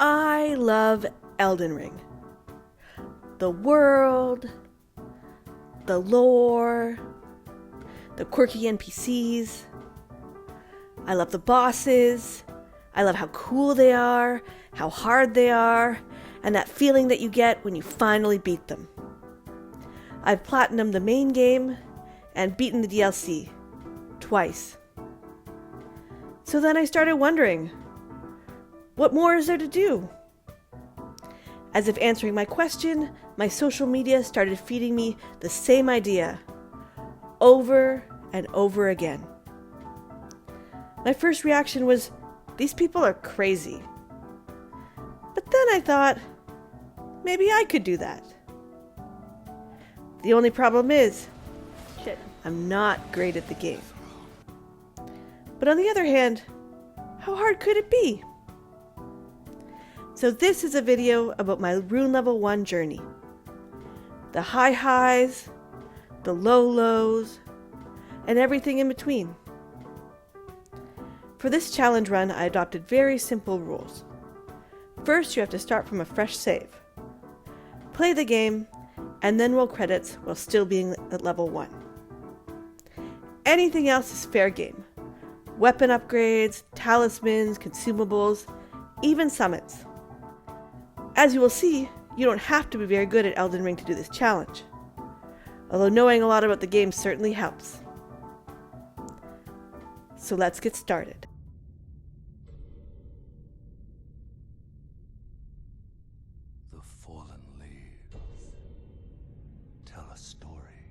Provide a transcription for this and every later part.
I love Elden Ring. The world, the lore, the quirky NPCs. I love the bosses. I love how cool they are, how hard they are, and that feeling that you get when you finally beat them. I've platinumed the main game and beaten the DLC twice. So then I started wondering, what more is there to do? As if answering my question, my social media started feeding me the same idea over and over again. My first reaction was, these people are crazy. But then I thought, maybe I could do that. The only problem is, I'm not great at the game. But on the other hand, how hard could it be? So this is a video about my Rune level 1 journey. The high highs, the low lows, and everything in between. For this challenge run, I adopted very simple rules. First, you have to start from a fresh save. Play the game, and then roll credits while still being at level 1. Anything else is fair game. Weapon upgrades, talismans, consumables, even summons. As you will see, you don't have to be very good at Elden Ring to do this challenge, although knowing a lot about the game certainly helps. So let's get started. The fallen leaves tell a story.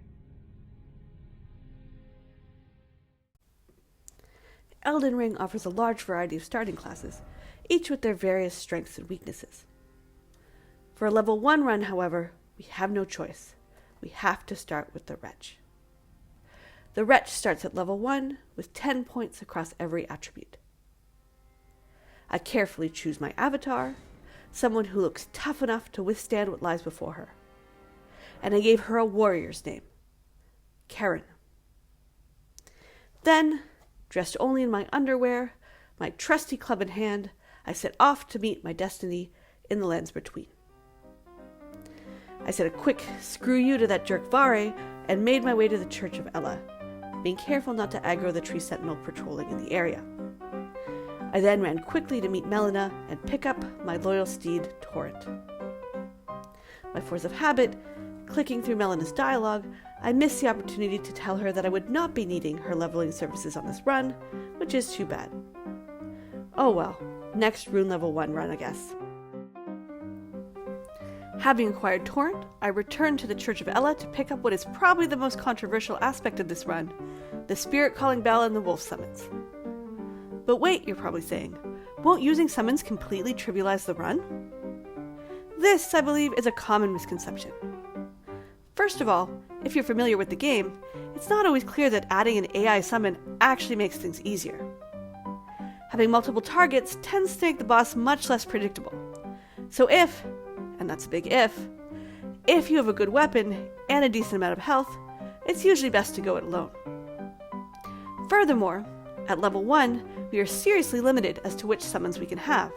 Elden Ring offers a large variety of starting classes, each with their various strengths and weaknesses. For a level 1 run, however, we have no choice. We have to start with the Wretch. The Wretch starts at level 1 with 10 points across every attribute. I carefully choose my avatar, someone who looks tough enough to withstand what lies before her. And I gave her a warrior's name, Karen. Then, dressed only in my underwear, my trusty club in hand, I set off to meet my destiny in the lands between. I said a quick screw you to that jerk Vare and made my way to the Church of Ella, being careful not to aggro the tree sentinel patrolling in the area. I then ran quickly to meet Melina and pick up my loyal steed, Torrent. By force of habit, clicking through Melina's dialogue, I missed the opportunity to tell her that I would not be needing her leveling services on this run, which is too bad. Oh well, next Rune level 1 run, I guess. Having acquired Torrent, I returned to the Church of Ella to pick up what is probably the most controversial aspect of this run, the Spirit Calling Bell and the Wolf Summons. But wait, you're probably saying, won't using summons completely trivialize the run? This, I believe, is a common misconception. First of all, if you're familiar with the game, it's not always clear that adding an AI summon actually makes things easier. Having multiple targets tends to make the boss much less predictable. So if, and that's a big if you have a good weapon and a decent amount of health, it's usually best to go it alone. Furthermore, at level 1, we are seriously limited as to which summons we can have.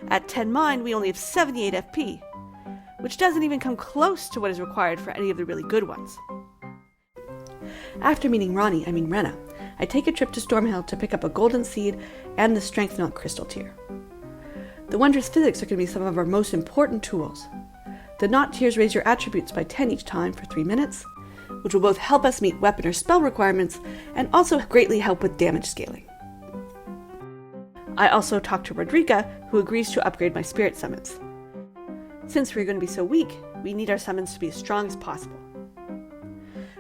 At 10 mind, we only have 78 FP, which doesn't even come close to what is required for any of the really good ones. After meeting Rena, I take a trip to Stormhill to pick up a golden seed and the strength knot crystal tier. The wondrous physics are going to be some of our most important tools. The knot tiers raise your attributes by 10 each time for 3 minutes, which will both help us meet weapon or spell requirements and also greatly help with damage scaling. I also talked to Rodrika, who agrees to upgrade my spirit summons. Since we're going to be so weak, we need our summons to be as strong as possible.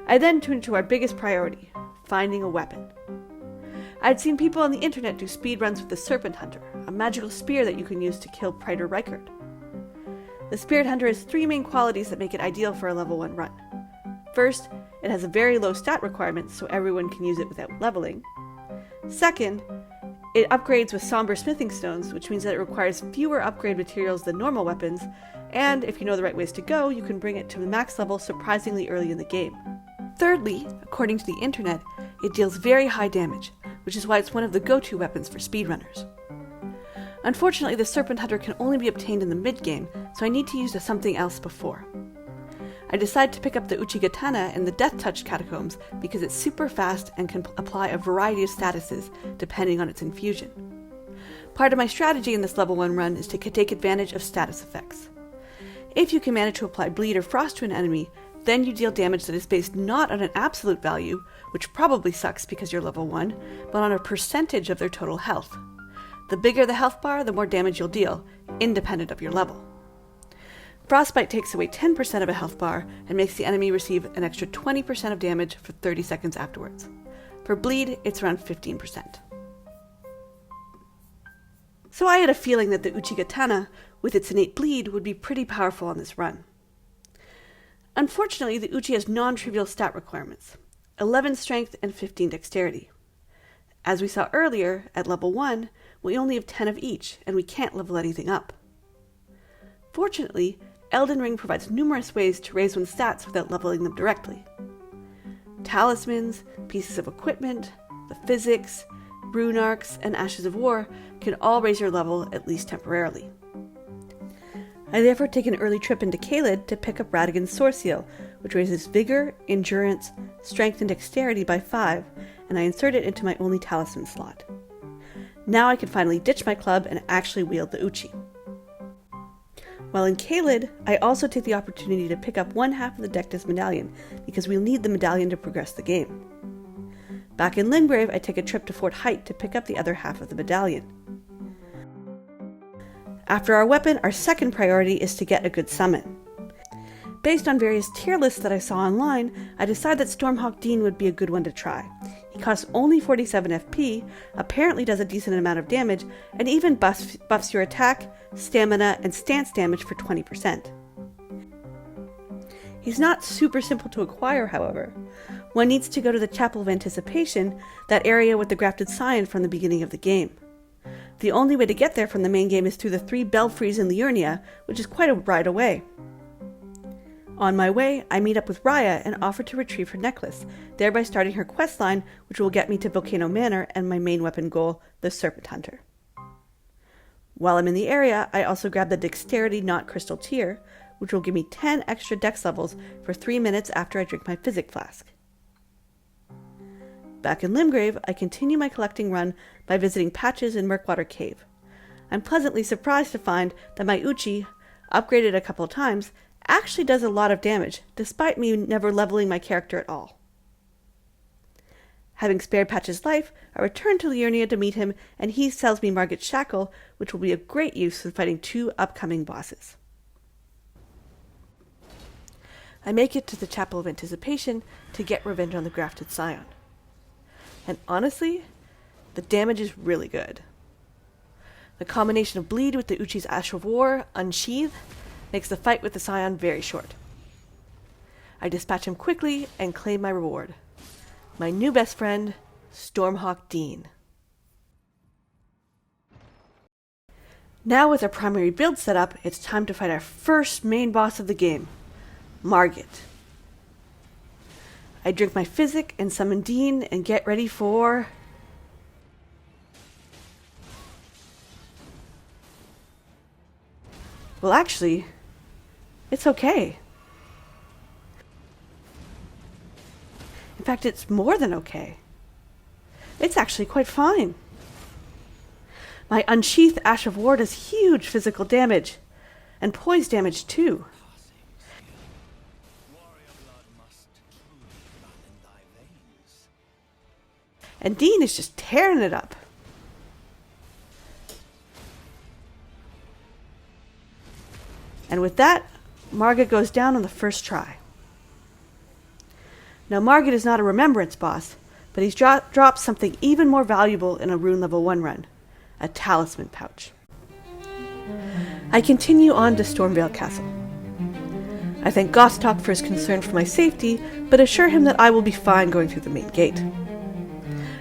I then turned to our biggest priority, finding a weapon. I'd seen people on the internet do speedruns with the Serpent Hunter, a magical spear that you can use to kill Praetor Reichard. The Spirit Hunter has 3 main qualities that make it ideal for a level 1 run. First, it has a very low stat requirement, so everyone can use it without leveling. Second, it upgrades with somber smithing stones, which means that it requires fewer upgrade materials than normal weapons, and if you know the right ways to go, you can bring it to the max level surprisingly early in the game. Thirdly, according to the internet, it deals very high damage, which is why it's one of the go-to weapons for speedrunners. Unfortunately, the Serpent Hunter can only be obtained in the mid-game, so I need to use something else before. I decide to pick up the Uchigatana in the Death Touch Catacombs because it's super fast and can apply a variety of statuses depending on its infusion. Part of my strategy in this level 1 run is to take advantage of status effects. If you can manage to apply Bleed or Frost to an enemy, then you deal damage that is based not on an absolute value, which probably sucks because you're level 1, but on a percentage of their total health. The bigger the health bar, the more damage you'll deal, independent of your level. Frostbite takes away 10% of a health bar and makes the enemy receive an extra 20% of damage for 30 seconds afterwards. For Bleed, it's around 15%. So I had a feeling that the Uchigatana, with its innate bleed, would be pretty powerful on this run. Unfortunately, the Uchi has non-trivial stat requirements, 11 strength and 15 dexterity. As we saw earlier, at level 1, we only have 10 of each, and we can't level anything up. Fortunately, Elden Ring provides numerous ways to raise one's stats without leveling them directly. Talismans, pieces of equipment, the physics, rune arcs, and ashes of war can all raise your level, at least temporarily. I therefore take an early trip into Caelid to pick up Radagon's Sword Seal, which raises vigor, endurance, strength, and dexterity by 5, and I insert it into my only talisman slot. Now I can finally ditch my club and actually wield the Uchi. While in Caelid, I also take the opportunity to pick up one half of the Dectus medallion, because we'll need the medallion to progress the game. Back in Limgrave, I take a trip to Fort Height to pick up the other half of the medallion. After our weapon, our second priority is to get a good summon. Based on various tier lists that I saw online, I decided that Stormhawk Dean would be a good one to try. He costs only 47 FP, apparently does a decent amount of damage, and even buffs your attack, stamina, and stance damage for 20%. He's not super simple to acquire, however. One needs to go to the Chapel of Anticipation, that area with the grafted scion from the beginning of the game. The only way to get there from the main game is through the 3 belfries in Liurnia, which is quite a ride away. On my way, I meet up with Raya and offer to retrieve her necklace, thereby starting her questline, which will get me to Volcano Manor and my main weapon goal, the Serpent Hunter. While I'm in the area, I also grab the Dexterity Not Crystal Tier, which will give me 10 extra dex levels for 3 minutes after I drink my Physic Flask. Back in Limgrave, I continue my collecting run by visiting Patches in Murkwater Cave. I'm pleasantly surprised to find that my Uchi, upgraded a couple times, actually does a lot of damage, despite me never leveling my character at all. Having spared Patch's life, I return to Liurnia to meet him, and he sells me Margit's Shackle, which will be of great use when fighting 2 upcoming bosses. I make it to the Chapel of Anticipation to get revenge on the grafted scion. And honestly, the damage is really good. The combination of bleed with the Uchi's Ash of War, Unsheath, makes the fight with the scion very short. I dispatch him quickly and claim my reward. My new best friend, Stormhawk Dean. Now with our primary build set up, it's time to fight our first main boss of the game, Margit. I drink my Physic and summon Dean and get ready for... Well, actually, it's okay. In fact, it's more than okay. It's actually quite fine. My Unsheath Ash of War does huge physical damage, and poise damage too. And Dean is just tearing it up. And with that, Margit goes down on the first try. Now Margit is not a remembrance boss, but he's dropped something even more valuable in a Rune level 1 run, a talisman pouch. I continue on to Stormvale Castle. I thank Gostok for his concern for my safety, but assure him that I will be fine going through the main gate.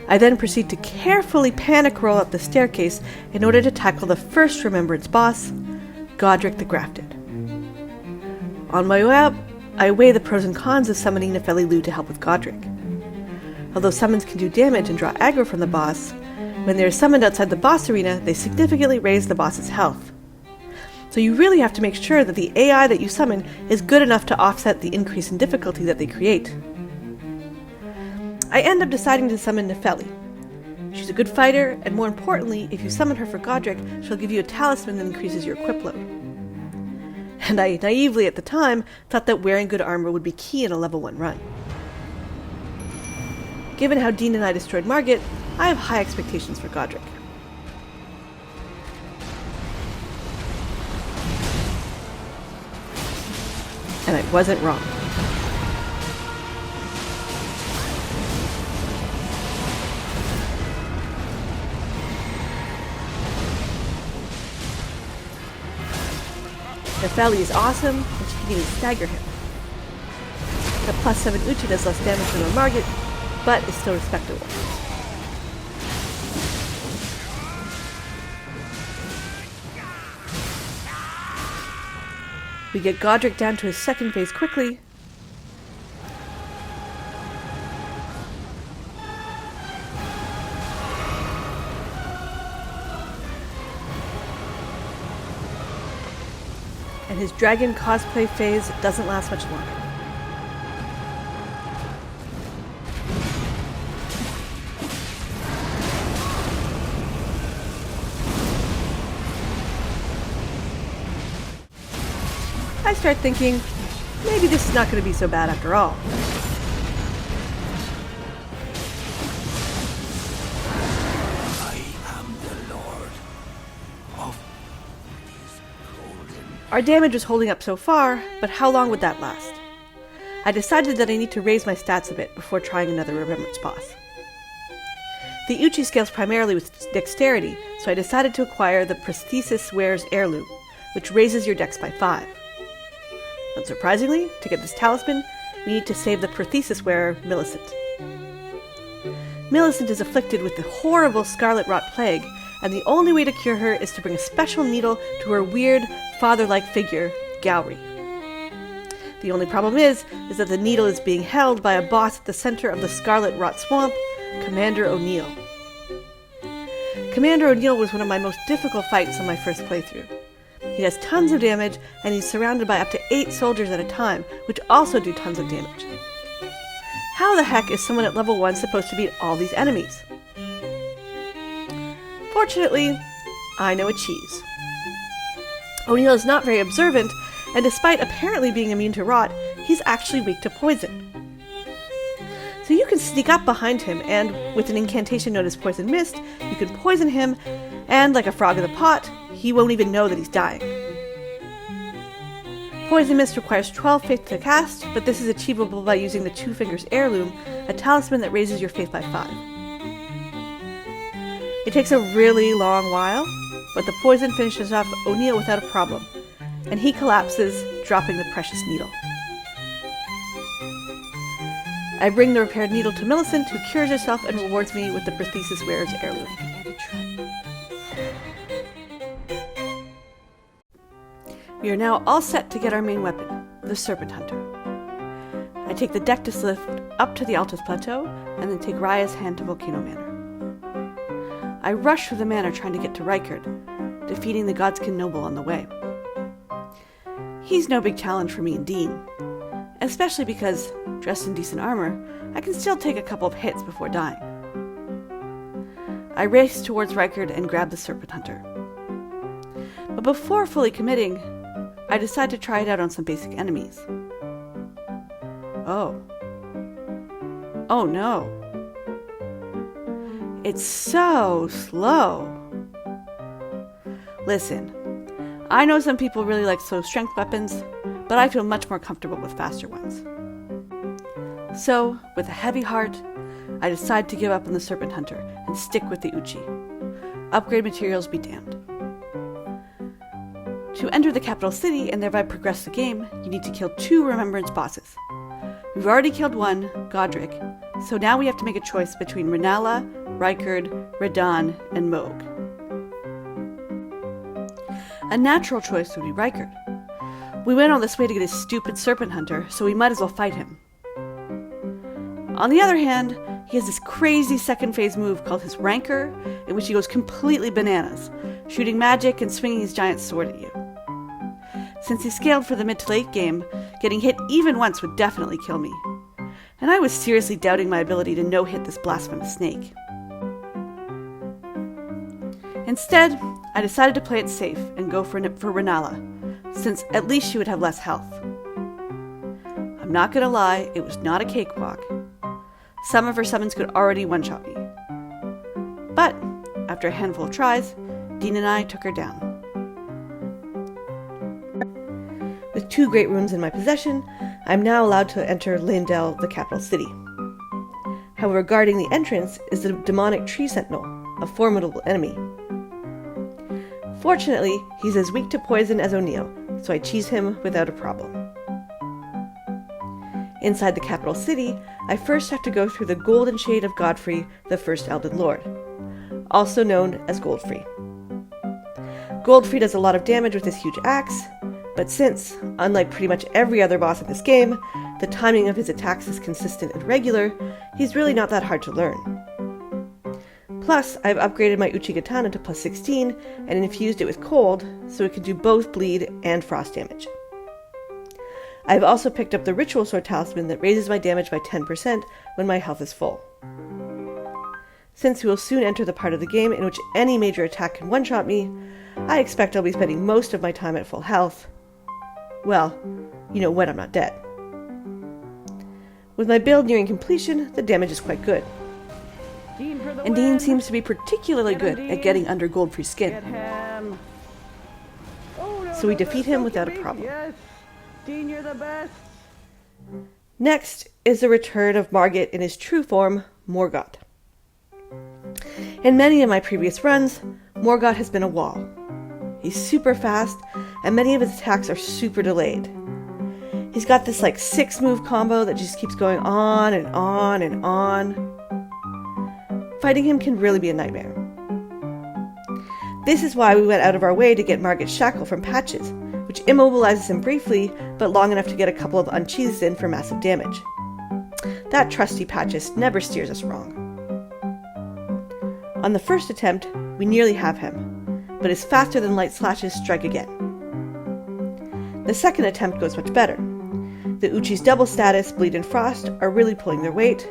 I then proceed to carefully panic roll up the staircase in order to tackle the first remembrance boss, Godric the Grafted. On my way up, I weigh the pros and cons of summoning Nefeli Lu to help with Godric. Although summons can do damage and draw aggro from the boss, When they are summoned outside the boss arena, they significantly raise the boss's health. So you really have to make sure that the AI that you summon is good enough to offset the increase in difficulty that they create. I end up deciding to summon Nefeli. She's a good fighter, and more importantly, if you summon her for Godric, she'll give you a talisman that increases your equip load. And I naively at the time thought that wearing good armor would be key in a level 1 run. Given how Dean and I destroyed Margit, I have high expectations for Godric. And I wasn't wrong. Nefeli is awesome, and she can even stagger him. The +7 Uchi does less damage than a Margit, but is still respectable. We get Godric down to his second phase quickly. And his dragon cosplay phase doesn't last much longer. I start thinking, maybe this is not going to be so bad after all. I am the Lord of these golden. Our damage was holding up so far, but how long would that last? I decided that I need to raise my stats a bit before trying another Remembrance boss. The Uchi scales primarily with dexterity, so I decided to acquire the Prosthesis Wearer's Heirloom, which raises your dex by 5. Unsurprisingly, to get this talisman, we need to save the Prosthesis Wearer, Millicent. Millicent is afflicted with the horrible Scarlet Rot Plague, and the only way to cure her is to bring a special needle to her weird, father-like figure, Gowry. The only problem is that the needle is being held by a boss at the center of the Scarlet Rot Swamp, Commander O'Neill. Commander O'Neill was one of my most difficult fights on my first playthrough. He does tons of damage, and he's surrounded by up to 8 soldiers at a time, which also do tons of damage. How the heck is someone at level 1 supposed to beat all these enemies? Fortunately, I know a cheese. O'Neill is not very observant, and despite apparently being immune to rot, he's actually weak to poison. So you can sneak up behind him, and with an incantation known as Poison Mist, you can poison him, and like a frog in the pot, he won't even know that he's dying. Poison Mist requires 12 faith to cast, but this is achievable by using the Two Fingers Heirloom, a talisman that raises your faith by 5. It takes a really long while, but the poison finishes off O'Neill without a problem, and he collapses, dropping the precious needle. I bring the repaired needle to Millicent, who cures herself and rewards me with the Prosthesis Wearer's Heirloom. We are now all set to get our main weapon, the Serpent Hunter. I take the Dectus lift up to the Altus Plateau, and then take Raya's hand to Volcano Manor. I rush through the manor trying to get to Rykard, defeating the Godskin noble on the way. He's no big challenge for me and Dean, especially because, dressed in decent armor, I can still take a couple of hits before dying. I race towards Rykard and grab the Serpent Hunter. But before fully committing, I decide to try it out on some basic enemies. Oh no. It's so slow. Listen, I know some people really like slow strength weapons, but I feel much more comfortable with faster ones. So, with a heavy heart, I decide to give up on the Serpent Hunter and stick with the Uchi. Upgrade materials be damned. To enter the capital city and thereby progress the game, you need to kill 2 Remembrance bosses. We've already killed one, Godric, so now we have to make a choice between Rennala, Rykard, Radahn, and Mohg. A natural choice would be Rykard. We went all this way to get his stupid Serpent Hunter, so we might as well fight him. On the other hand, He has this crazy second phase move called his Rancor, in which he goes completely bananas, shooting magic and swinging his giant sword at you. Since he scaled for the mid to late game, getting hit even once would definitely kill me, and I was seriously doubting my ability to no-hit this blasphemous snake. Instead, I decided to play it safe and go for Renala, since at least she would have less health. I'm not gonna lie, it was not a cakewalk. Some of her summons could already one-shot me. But, after a handful of tries, Dean and I took her down. With 2 great runes in my possession, I am now allowed to enter Leyndell, the capital city. However, guarding the entrance is the demonic tree sentinel, a formidable enemy. Fortunately, he's as weak to poison as O'Neill, so I cheese him without a problem. Inside the capital city, I first have to go through the golden shade of Godfrey, the first Elden Lord, also known as Godfrey. Godfrey does a lot of damage with his huge axe, but since, unlike pretty much every other boss in this game, the timing of his attacks is consistent and regular, he's really not that hard to learn. Plus, I've upgraded my Uchigatana to plus 16 and infused it with cold, so it can do both bleed and frost damage. I've also picked up the Ritual Sword Talisman that raises my damage by 10% when my health is full. Since we will soon enter the part of the game in which any major attack can one-shot me, I expect I'll be spending most of my time at full health. Well, you know, when I'm not dead. With my build nearing completion, the damage is quite good. And Dean seems to be particularly good at getting under Godfrey's skin. So we defeat him without a problem. Yes, Dean, you're the best. Next is the return of Margit in his true form, Morgott. In many of my previous runs, Morgott has been a wall. He's super fast, and many of his attacks are super delayed. He's got this 6-move combo that just keeps going on and on and on. Fighting him can really be a nightmare. This is why we went out of our way to get Margit's Shackle from Patches, which immobilizes him briefly, but long enough to get a couple of uncheeses in for massive damage. That trusty Patches never steers us wrong. On the first attempt, we nearly have him, but his faster than light slashes strike again. The second attempt goes much better. The Uchi's double status, Bleed and Frost, are really pulling their weight,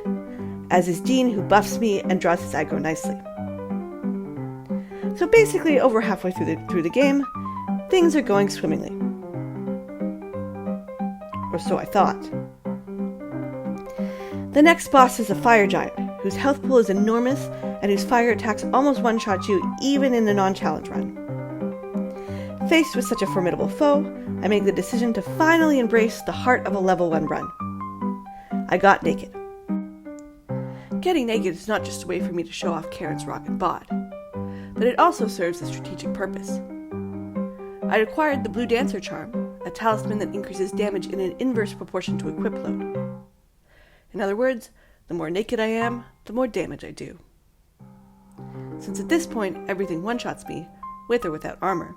as is Dean, who buffs me and draws his aggro nicely. So basically, over halfway through the game, things are going swimmingly. Or so I thought. The next boss is a fire giant, whose health pool is enormous and whose fire attacks almost one-shot you even in a non-challenge run. Faced with such a formidable foe, I make the decision to finally embrace the heart of a level 1 run. I got naked. Getting naked is not just a way for me to show off Karen's rock and bod, but it also serves a strategic purpose. I acquired the Blue Dancer Charm, a talisman that increases damage in an inverse proportion to equip load. In other words, the more naked I am, the more damage I do. Since at this point everything one-shots me, with or without armor,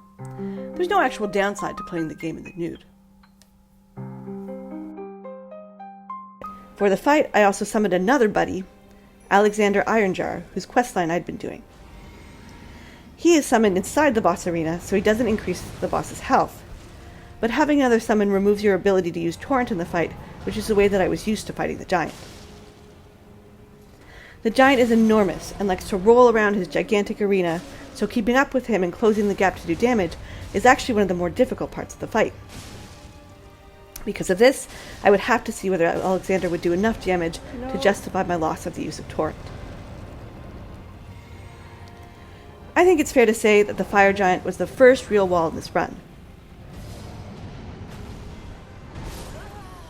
there's no actual downside to playing the game in the nude. For the fight, I also summoned another buddy, Alexander Ironjar, whose questline I'd been doing. He is summoned inside the boss arena, so he doesn't increase the boss's health, but having another summon removes your ability to use Torrent in the fight, which is the way that I was used to fighting the giant. The giant is enormous and likes to roll around his gigantic arena, so keeping up with him and closing the gap to do damage is actually one of the more difficult parts of the fight. Because of this, I would have to see whether Alexander would do enough damage to justify my loss of the use of Torrent. I think it's fair to say that the fire giant was the first real wall in this run.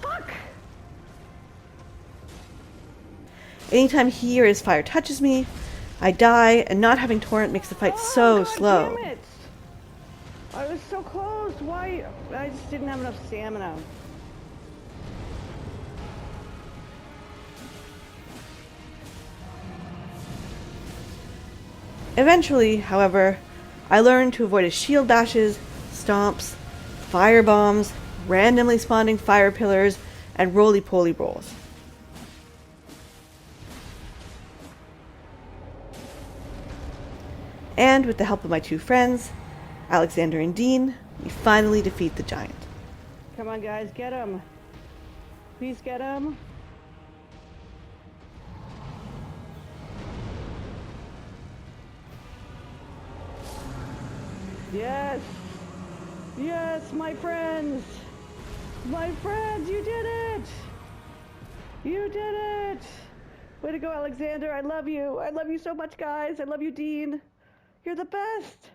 Fuck! Anytime he or his fire touches me, I die, and not having Torrent makes the fight so God slow. Damn it. I was so close. Why? I just didn't have enough stamina. Eventually, however, I learned to avoid his shield bashes, stomps, fire bombs, randomly spawning fire pillars, and roly-poly rolls. And with the help of my two friends, Alexander and Dean, we finally defeat the giant. Come on, guys, get him. Please get him. Yes! Yes, my friends! My friends, you did it! You did it! Way to go, Alexander. I love you. I love you so much, guys. I love you, Dean. You're the best.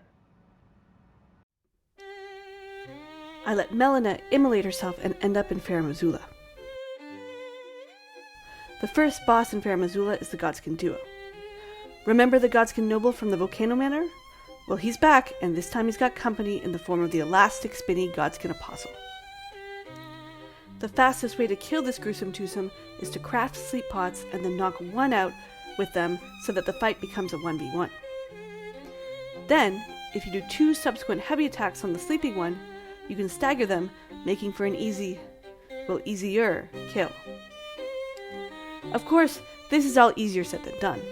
I let Melina immolate herself and end up in Fair Missoula. The first boss in Fair Missoula is the Godskin duo. Remember the Godskin noble from the Volcano Manor? Well, he's back, and this time he's got company in the form of the elastic spinny Godskin Apostle. The fastest way to kill this gruesome twosome is to craft sleep pots and then knock one out with them so that the fight becomes a 1v1. Then, if you do 2 subsequent heavy attacks on the sleeping one, you can stagger them, making for an easier kill. Of course, this is all easier said than done.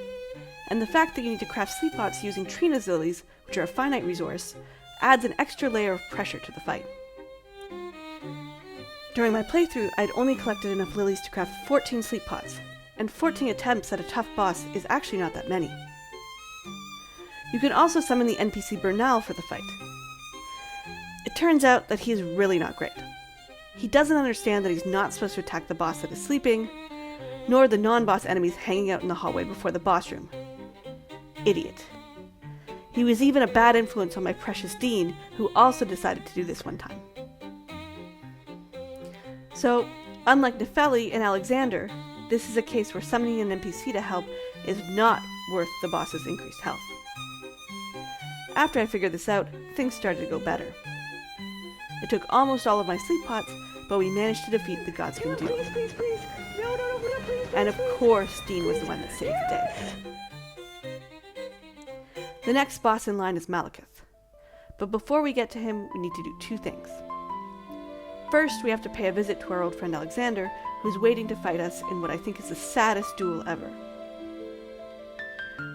And the fact that you need to craft sleep pots using Trina's lilies, which are a finite resource, adds an extra layer of pressure to the fight. During my playthrough, I'd only collected enough lilies to craft 14 sleep pots, and 14 attempts at a tough boss is actually not that many. You can also summon the NPC Bernal for the fight. It turns out that he is really not great. He doesn't understand that he's not supposed to attack the boss that is sleeping, nor the non-boss enemies hanging out in the hallway before the boss room. Idiot. He was even a bad influence on my precious Dean, who also decided to do this one time. So, unlike Nepheli and Alexander, this is a case where summoning an NPC to help is not worth the boss's increased health. After I figured this out, things started to go better. It took almost all of my sleep pots, but we managed to defeat the Godskin duo. Please, please. No, please. And of course, Dean was the one that saved the day. The next boss in line is Malekith. But before we get to him, we need to do 2 things. First, we have to pay a visit to our old friend Alexander, who's waiting to fight us in what I think is the saddest duel ever.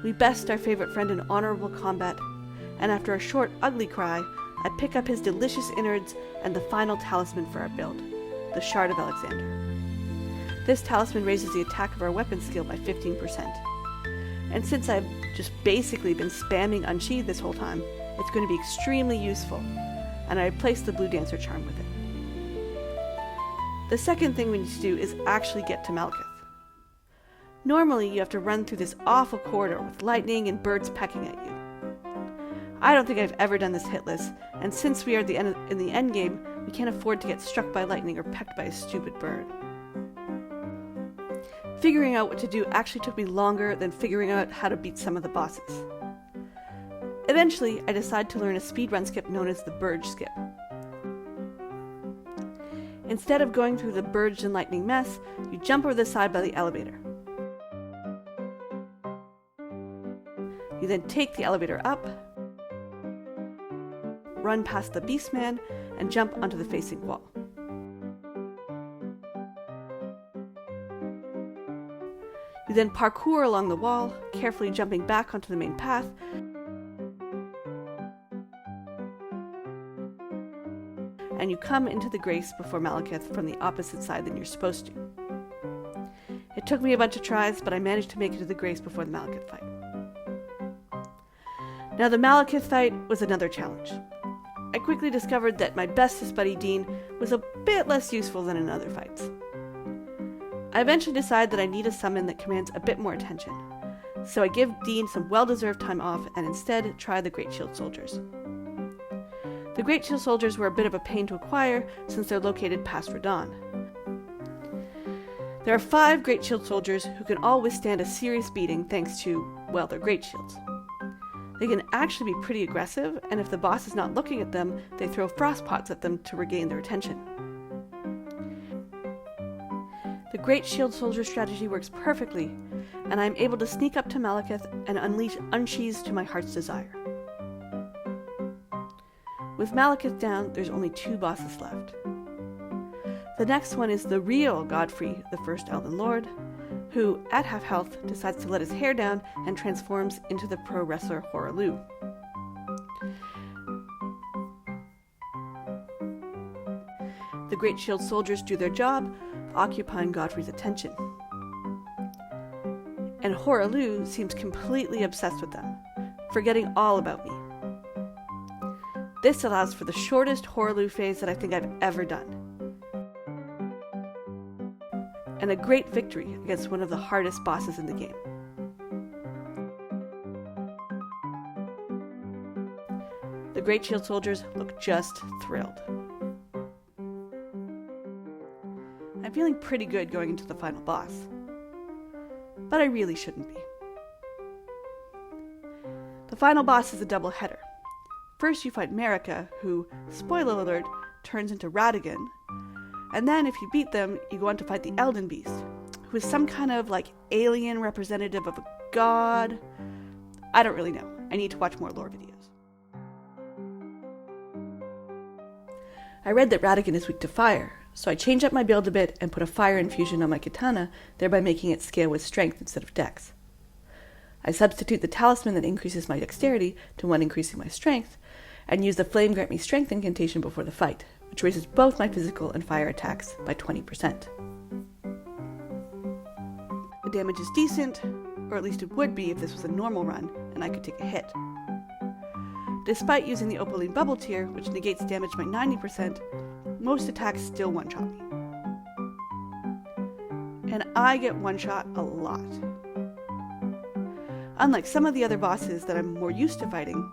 We best our favorite friend in honorable combat, and after a short, ugly cry, I pick up his delicious innards and the final talisman for our build, the Shard of Alexander. This talisman raises the attack of our weapon skill by 15%. And since I've just basically been spamming Unsheathe this whole time, it's going to be extremely useful, and I replaced the Blue Dancer charm with it. The second thing we need to do is actually get to Malekith. Normally, you have to run through this awful corridor with lightning and birds pecking at you. I don't think I've ever done this hitless, and since we are in the endgame, we can't afford to get struck by lightning or pecked by a stupid bird. Figuring out what to do actually took me longer than figuring out how to beat some of the bosses. Eventually, I decided to learn a speedrun skip known as the Burge skip. Instead of going through the Burge and lightning mess, you jump over the side by the elevator. You then take the elevator up, run past the Beastman, and jump onto the facing wall. You then parkour along the wall, carefully jumping back onto the main path, and you come into the Grace before Malekith from the opposite side than you're supposed to. It took me a bunch of tries, but I managed to make it to the Grace before the Malekith fight. Now the Malekith fight was another challenge. I quickly discovered that my bestest buddy Dean was a bit less useful than in other fights. I eventually decided that I need a summon that commands a bit more attention, so I give Dean some well-deserved time off and instead try the Great Shield Soldiers. The Great Shield Soldiers were a bit of a pain to acquire since they're located past Radon. There are 5 Great Shield Soldiers who can all withstand a serious beating thanks to, well, their Great Shields. They can actually be pretty aggressive, and if the boss is not looking at them, they throw frost pots at them to regain their attention. The Great Shield Soldier strategy works perfectly, and I am able to sneak up to Malekith and unleash Unsheathes to my heart's desire. With Malekith down, there's only 2 bosses left. The next one is the real Godfrey, the first Elden Lord, who, at half health, decides to let his hair down and transforms into the pro wrestler Hoaraloo. The Great Shield soldiers do their job, occupying Godfrey's attention. And Hoaraloo seems completely obsessed with them, forgetting all about me. This allows for the shortest Hoaraloo phase that I think I've ever done. And a great victory against one of the hardest bosses in the game. The Great Shield soldiers look just thrilled. I'm feeling pretty good going into the final boss, but I really shouldn't be. The final boss is a double header. First you fight Marika, who, spoiler alert, turns into Radigan, and then if you beat them, you go on to fight the Elden Beast, who is some kind of alien representative of a god. I don't really know. I need to watch more lore videos. I read that Radigan is weak to fire, so I changed up my build a bit and put a fire infusion on my katana, thereby making it scale with strength instead of dex. I substitute the talisman that increases my dexterity to one increasing my strength, and use the Flame Grant Me Strength incantation before the fight, which raises both my physical and fire attacks by 20%. The damage is decent, or at least it would be if this was a normal run and I could take a hit. Despite using the Opaline Bubble Tier, which negates damage by 90%, most attacks still one-shot me. And I get one-shot a lot. Unlike some of the other bosses that I'm more used to fighting,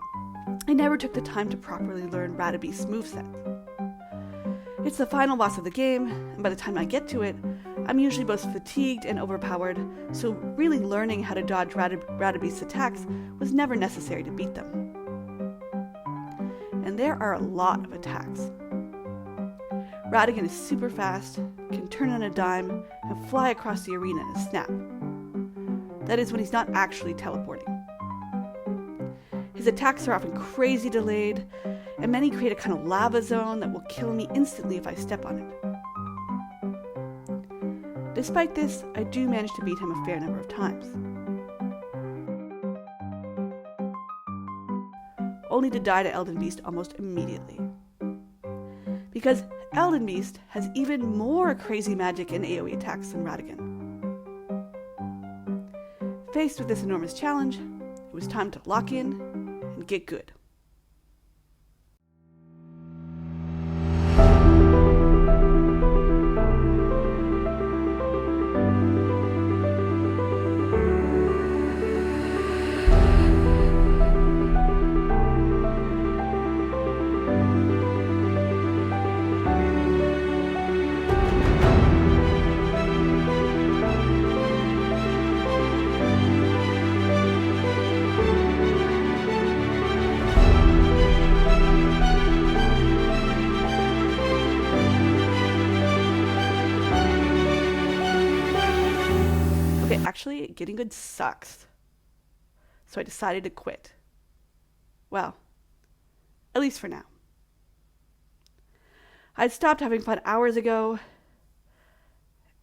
I never took the time to properly learn Radabeast's moveset. It's the final boss of the game, and by the time I get to it, I'm usually both fatigued and overpowered, so really learning how to dodge Radabeast's attacks was never necessary to beat them. And there are a lot of attacks. Radigan is super fast, can turn on a dime, and fly across the arena in a snap. That is when he's not actually teleporting. His attacks are often crazy delayed, and many create a kind of lava zone that will kill me instantly if I step on it. Despite this, I do manage to beat him a fair number of times. Only to die to Elden Beast almost immediately. Because Elden Beast has even more crazy magic and AoE attacks than Radigan. Faced with this enormous challenge, it was time to lock in and get good. Actually, getting good sucks. So I decided to quit. Well, at least for now. I'd stopped having fun hours ago,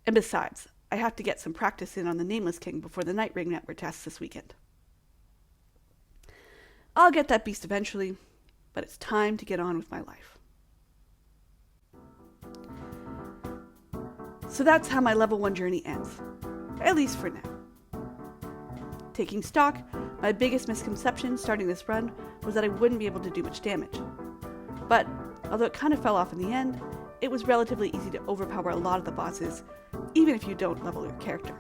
and besides, I have to get some practice in on the Nameless King before the Night Ring Network tests this weekend. I'll get that beast eventually, but it's time to get on with my life. So that's how my level 1 journey ends. At least for now. Taking stock, my biggest misconception starting this run was that I wouldn't be able to do much damage. But, although it kind of fell off in the end, it was relatively easy to overpower a lot of the bosses, even if you don't level your character.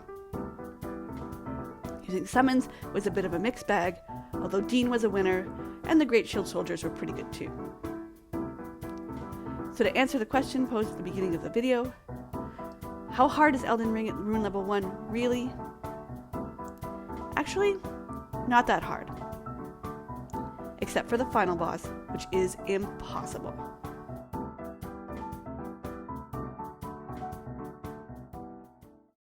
Using summons was a bit of a mixed bag, although Dean was a winner, and the Great Shield soldiers were pretty good too. So to answer the question posed at the beginning of the video, how hard is Elden Ring at Rune level 1 really? Actually, not that hard. Except for the final boss, which is impossible.